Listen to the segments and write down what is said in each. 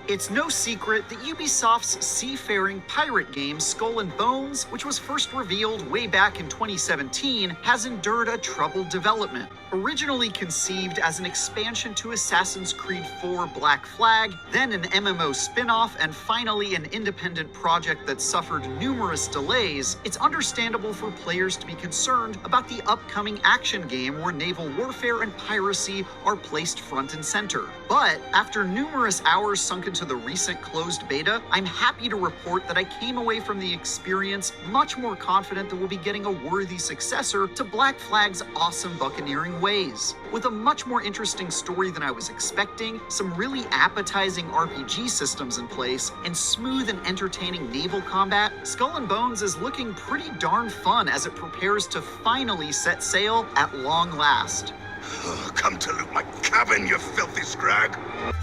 It's no secret that Ubisoft's seafaring pirate game Skull and Bones, which was first revealed way back in 2017, has endured a troubled development. Originally conceived as an expansion to Assassin's Creed 4 Black Flag, then an MMO spin-off, and finally an independent project that suffered numerous delays, it's understandable for players to be concerned about the upcoming action game where naval warfare and piracy are placed front and center. But after numerous hours sunk into the recent closed beta, I'm happy to report that I came away from the experience much more confident that we'll be getting a worthy successor to Black Flag's awesome buccaneering ways. With a much more interesting story than I was expecting, some really appetizing RPG systems in place, and smooth and entertaining naval combat, Skull and Bones is looking pretty darn fun as it prepares to finally set sail at long last. Come to loot my cabin, you filthy scrag!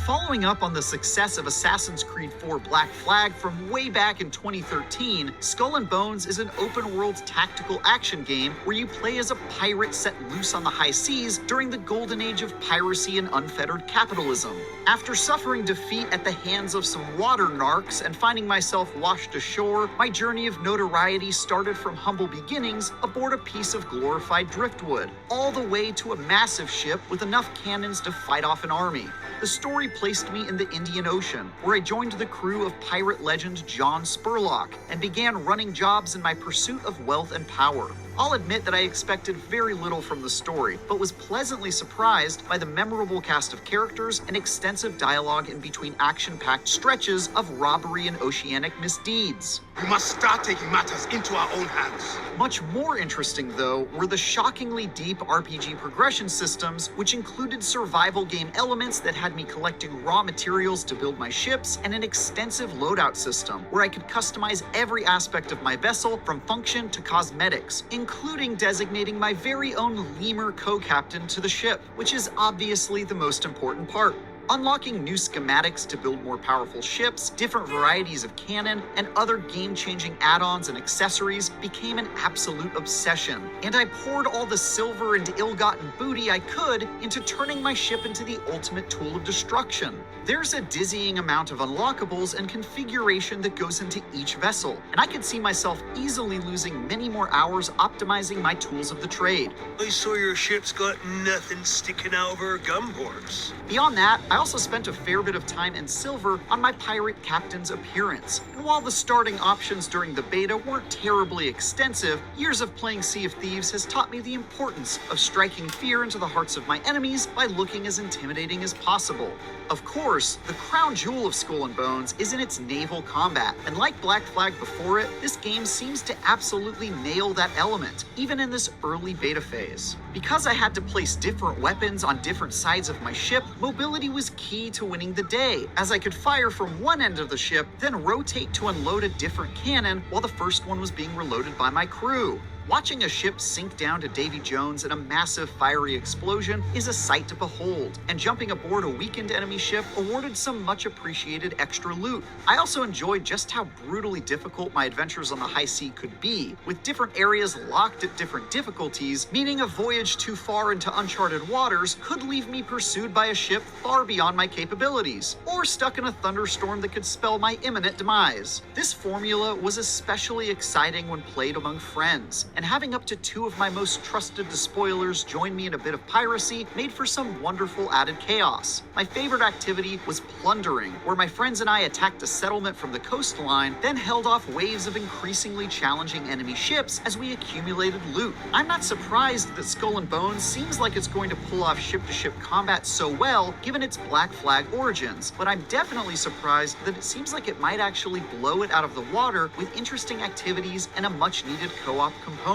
Following up on the success of Assassin's Creed 4 Black Flag from way back in 2013, Skull and Bones is an open-world tactical action game where you play as a pirate set loose on the high seas during the golden age of piracy and unfettered capitalism. After suffering defeat at the hands of some water narcs and finding myself washed ashore, my journey of notoriety started from humble beginnings aboard a piece of glorified driftwood, all the way to a massive ship with enough cannons to fight off an army. The story placed me in the Indian Ocean, where I joined the crew of pirate legend John Spurlock and began running jobs in my pursuit of wealth and power. I'll admit that I expected very little from the story, but was pleasantly surprised by the memorable cast of characters and extensive dialogue in between action-packed stretches of robbery and oceanic misdeeds. We must start taking matters into our own hands. Much more interesting, though, were the shockingly deep RPG progression systems, which included survival game elements that had me collecting raw materials to build my ships, and an extensive loadout system, where I could customize every aspect of my vessel from function to cosmetics, including designating my very own lemur co-captain to the ship, which is obviously the most important part. Unlocking new schematics to build more powerful ships, different varieties of cannon, and other game-changing add-ons and accessories became an absolute obsession, and I poured all the silver and ill-gotten booty I could into turning my ship into the ultimate tool of destruction. There's a dizzying amount of unlockables and configuration that goes into each vessel, and I could see myself easily losing many more hours optimizing my tools of the trade. I saw your ship's got nothing sticking out of her gunports. Beyond that, I also spent a fair bit of time and silver on my pirate captain's appearance. And while the starting options during the beta weren't terribly extensive, years of playing Sea of Thieves has taught me the importance of striking fear into the hearts of my enemies by looking as intimidating as possible. Of course, the crown jewel of Skull and Bones is in its naval combat, and like Black Flag before it, this game seems to absolutely nail that element, even in this early beta phase. Because I had to place different weapons on different sides of my ship, mobility was key to winning the day, as I could fire from one end of the ship, then rotate to unload a different cannon while the first one was being reloaded by my crew. Watching a ship sink down to Davy Jones in a massive fiery explosion is a sight to behold, and jumping aboard a weakened enemy ship awarded some much appreciated extra loot. I also enjoyed just how brutally difficult my adventures on the high sea could be, with different areas locked at different difficulties, meaning a voyage too far into uncharted waters could leave me pursued by a ship far beyond my capabilities, or stuck in a thunderstorm that could spell my imminent demise. This formula was especially exciting when played among friends, and having up to two of my most trusted despoilers join me in a bit of piracy made for some wonderful added chaos. My favorite activity was plundering, where my friends and I attacked a settlement from the coastline, then held off waves of increasingly challenging enemy ships as we accumulated loot. I'm not surprised that Skull and Bones seems like it's going to pull off ship-to-ship combat so well, given its Black Flag origins, but I'm definitely surprised that it seems like it might actually blow it out of the water with interesting activities and a much-needed co-op component.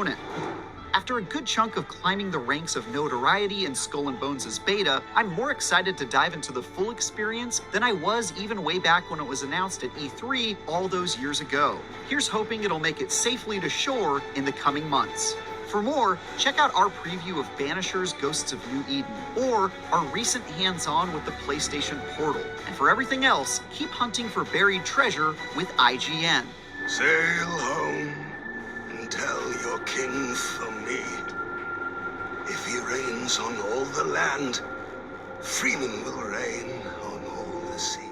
After a good chunk of climbing the ranks of notoriety in Skull and Bones' beta, I'm more excited to dive into the full experience than I was even way back when it was announced at E3 all those years ago. Here's hoping it'll make it safely to shore in the coming months. For more, check out our preview of Banisher's Ghosts of New Eden, or our recent hands-on with the PlayStation Portal. And for everything else, keep hunting for buried treasure with IGN. Sail home and tell your king from me. If he reigns on all the land, freemen will reign on all the sea.